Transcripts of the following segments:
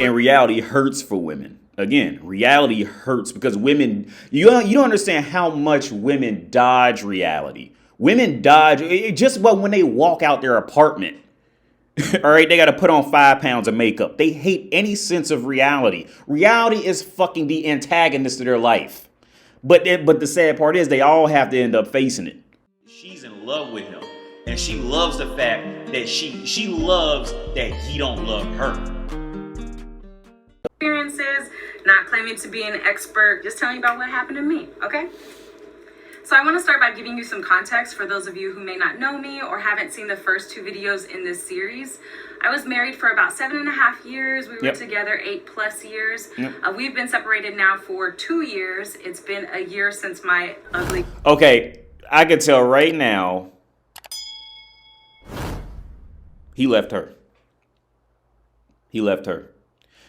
And reality hurts for women. Again, reality hurts because women, you don't understand how much women dodge reality. Women dodge just about when they walk out their apartment. All right, they got to put on 5 pounds of makeup. They hate any sense of reality. Reality is fucking the antagonist of their life. But the sad part is they all have to end up facing it. She's in love with him, and she loves the fact that she loves that he don't love her. Experiences, not claiming to be an expert, just telling you about what happened to me, okay? So I want to start by giving you some context for those of you who may not know me or haven't seen the first 2 videos in this series. I was married for about 7.5 years. We were together 8+ years. We've been separated now for 2 years. It's been a year since my ugly... Okay, I can tell right now, he left her. He left her.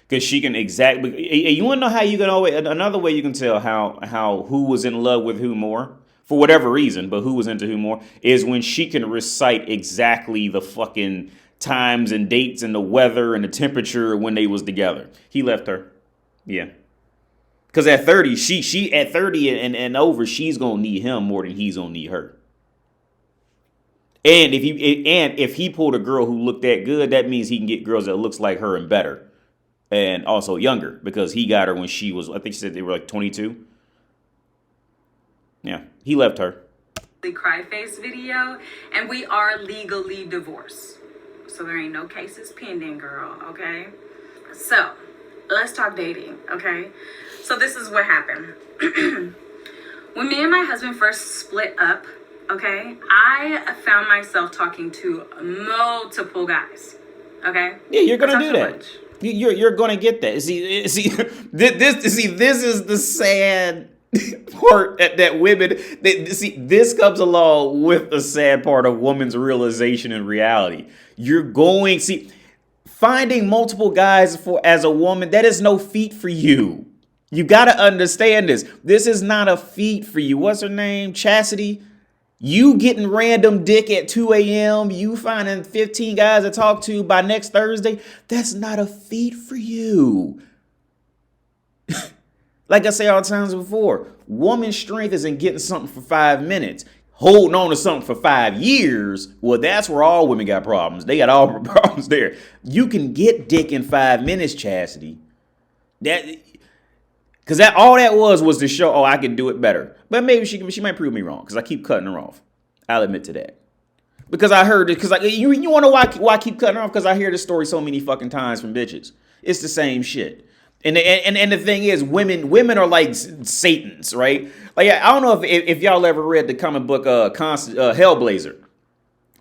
Because she can exactly, you want to know how you can always, another way you can tell how who was in love with who more, for whatever reason, but who was into who more, is when she can recite exactly the fucking times and dates and the weather and the temperature when they was together. He left her. Yeah. Because at 30, she at 30 and over, she's going to need him more than he's going to need her. And if he pulled a girl who looked that good, that means he can get girls that looks like her and better. And also younger, because he got her when she was, I think she said they were like 22. Yeah, he left her. Cry face video, and we are legally divorced. So there ain't no cases pending, girl, okay? So, let's talk dating, okay? So this is what happened. When me and my husband first split up, okay, I found myself talking to multiple guys, okay? Yeah, you're going to do that. You're going to get that. This is the sad part that women, this comes along with the sad part of women's realization and reality. You're going, finding multiple guys as a woman, that is no feat for you. You got to understand this. This is not a feat for you. What's her name? Chastity? You getting random dick at 2 a.m., you finding 15 guys to talk to by next Thursday, that's not a feat for you. Like I say all the times before, woman's strength isn't getting something for 5 minutes. Holding on to something for 5 years, well, that's where all women got problems. They got all the problems there. You can get dick in 5 minutes, Chastity. Because all that was to show, oh, I can do it better. But maybe she might prove me wrong because I keep cutting her off. I'll admit to that. Because I heard it. Because you want to know why I keep cutting her off? Because I hear this story so many fucking times from bitches. It's the same shit. And the thing is, women are like Satans, right? Like I don't know if y'all ever read the comic book Hellblazer.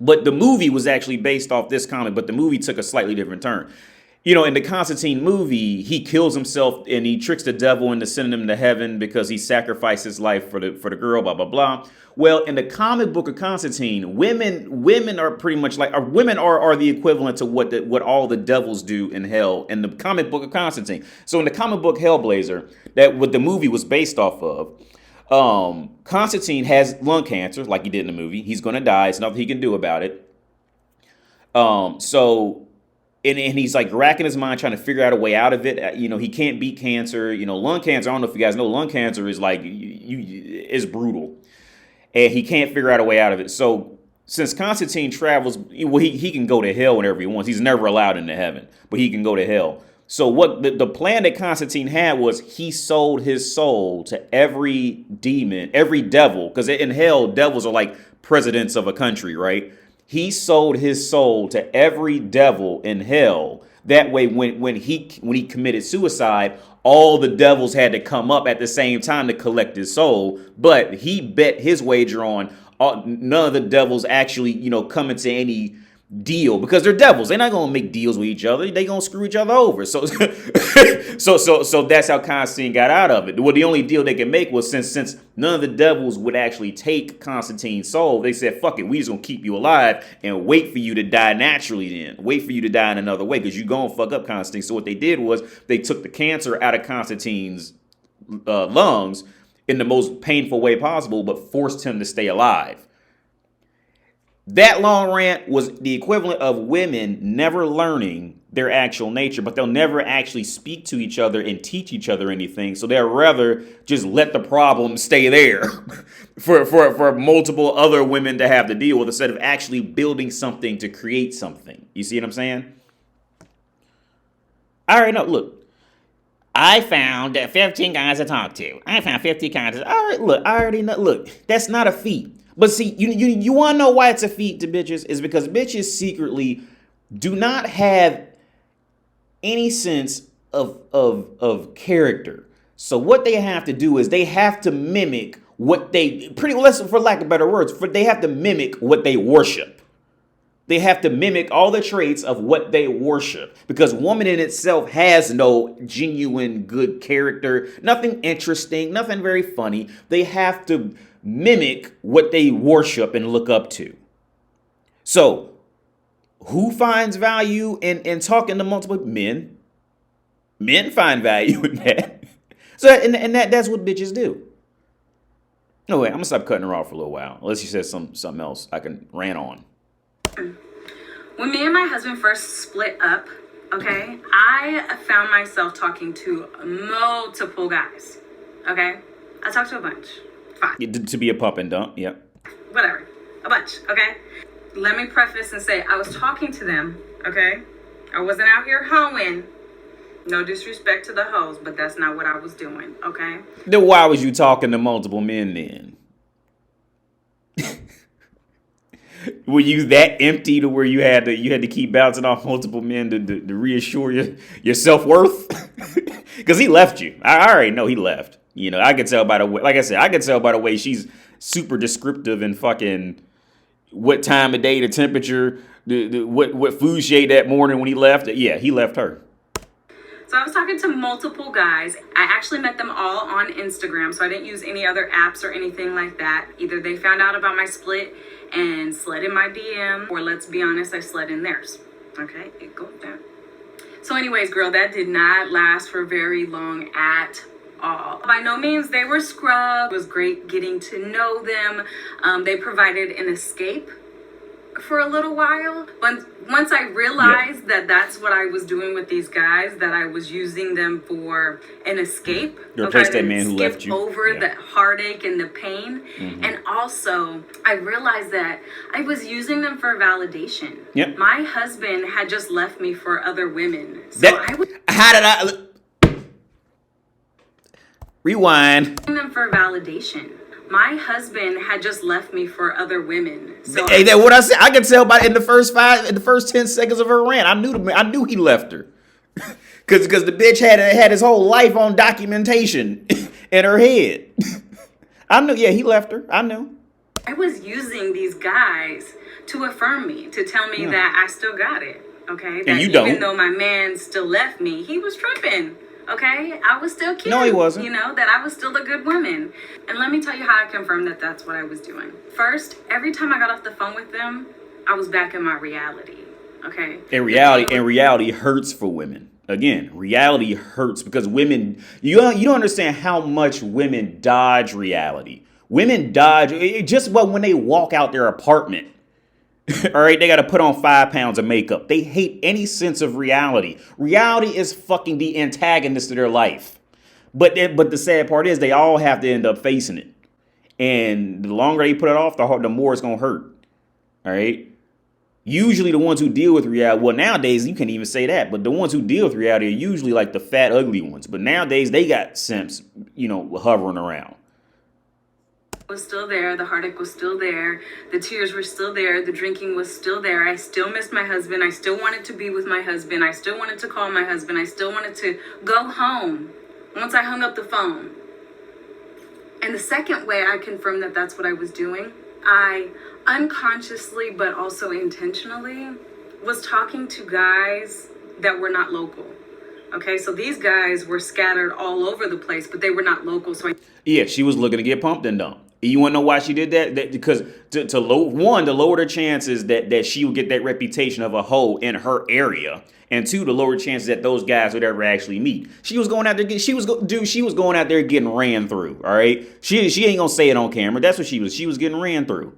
But the movie was actually based off this comic, but the movie took a slightly different turn. You know, in the Constantine movie, he kills himself and he tricks the devil into sending him to heaven because he sacrificed his life for the girl, blah, blah, blah. Well, in the comic book of Constantine, women are pretty much like, women are the equivalent to what all the devils do in hell in the comic book of Constantine. So in the comic book Hellblazer, that what the movie was based off of, Constantine has lung cancer, like he did in the movie. He's going to die. It's nothing he can do about it. And he's like racking his mind trying to figure out a way out of it. You know, he can't beat cancer. You know, lung cancer, I don't know if you guys know, lung cancer is like, is brutal. And he can't figure out a way out of it. So since Constantine travels, well, he can go to hell whenever he wants. He's never allowed into heaven, but he can go to hell. So what the plan that Constantine had was he sold his soul to every demon, every devil, because in hell, devils are like presidents of a country, right? He sold his soul to every devil in hell. That way, when he committed suicide, all the devils had to come up at the same time to collect his soul. But he bet his wager on none of the devils actually, come into any deal because they're devils. They're not gonna make deals with each other. They're gonna screw each other over. So so that's how Constantine got out of it. Well, the only deal they can make was since none of the devils would actually take Constantine's soul, they said, fuck it, we just gonna keep you alive and wait for you to die naturally then. Wait for you to die in another way because you gonna fuck up Constantine. So what they did was they took the cancer out of Constantine's lungs in the most painful way possible, but forced him to stay alive. That long rant was the equivalent of women never learning their actual nature, but they'll never actually speak to each other and teach each other anything. So they'll rather just let the problem stay there for multiple other women to have to deal with, instead of actually building something to create something. You see what I'm saying? All right, no, look. I found 15 guys to talk to. I found 50 guys. All right, look, I already know. Look, that's not a feat. But see, you want to know why it's a feat to bitches? Is because bitches secretly do not have any sense of character. So what they have to do is they have to mimic what they, pretty less for lack of better words, they have to mimic what they worship. They have to mimic all the traits of what they worship, because woman in itself has no genuine good character, nothing interesting, nothing very funny. They have to mimic what they worship and look up to. So who finds value in talking to multiple men? Men find value in that. So and that's what bitches do. No way, I'm gonna stop cutting her off for a little while, unless she says something else I can rant on. When me and my husband first split up, okay, I found myself talking to multiple guys, okay? I talked to a bunch. Fine. To be a pump and dump, yep. Whatever. A bunch, okay? Let me preface and say I was talking to them, okay? I wasn't out here hoeing. No disrespect to the hoes, but that's not what I was doing, okay? Then why was you talking to multiple men then? Were you that empty to where you had to keep bouncing off multiple men to reassure your self-worth? Because he left you. I already know he left. You know, I could tell by the way, like I said, I could tell by the way she's super descriptive and fucking what time of day, the temperature, what food she ate that morning when he left. Yeah, he left her. So I was talking to multiple guys. I actually met them all on Instagram, so I didn't use any other apps or anything like that. Either they found out about my split and slid in my DM, or let's be honest, I slid in theirs. Okay, it goes down. So anyways, girl, that did not last for very long at all. By no means they were scrubbed. It was great getting to know them. They provided an escape for a little while. But once I realized that that's what I was doing with these guys, that I was using them for an escape. You replaced that man who left you. Over the heartache and the pain. Mm-hmm. And also, I realized that I was using them for validation. Yep. My husband had just left me for other women. So how did I... Rewind. Them for validation. My husband had just left me for other women. So hey, that what I said. I could tell by in the first 10 seconds of her rant. I knew he left her, because the bitch had his whole life on documentation in her head. I knew. Yeah, he left her. I knew. I was using these guys to affirm me, to tell me that I still got it. Okay, that and you even don't. though my man still left me, he was tripping. Okay, I was still cute. No, he wasn't. You know, that I was still a good woman. And let me tell you how I confirmed that that's what I was doing. First, every time I got off the phone with them, I was back in my reality. Okay? And reality hurts for women. Again, reality hurts because women, you don't understand how much women dodge reality. Women dodge, just about when they walk out their apartment. All right, they got to put on 5 pounds of makeup. They hate any sense of reality. Reality is fucking the antagonist of their life. But the sad part is they all have to end up facing it. And the longer they put it off, the more it's going to hurt. All right. Usually the ones who deal with reality, well, nowadays you can't even say that, but the ones who deal with reality are usually like the fat, ugly ones. But nowadays they got simps, hovering around. Was still there, the heartache was still there, the tears were still there, the drinking was still there. I still missed my husband. I still wanted to be with my husband. I still wanted to call my husband. I still wanted to go home once I hung up the phone. And the second way I confirmed that that's what I was doing, I unconsciously but also intentionally was talking to guys that were not local. Okay, so these guys were scattered all over the place, but they were not local. So yeah, she was looking to get pumped and dumped. You want to know why she did that? Because to lower the chances that she would get that reputation of a hoe in her area, and two, to lower chances that those guys would ever actually meet. She was going out there. She was going out there getting ran through. All right, she ain't gonna say it on camera. That's what she was. She was getting ran through.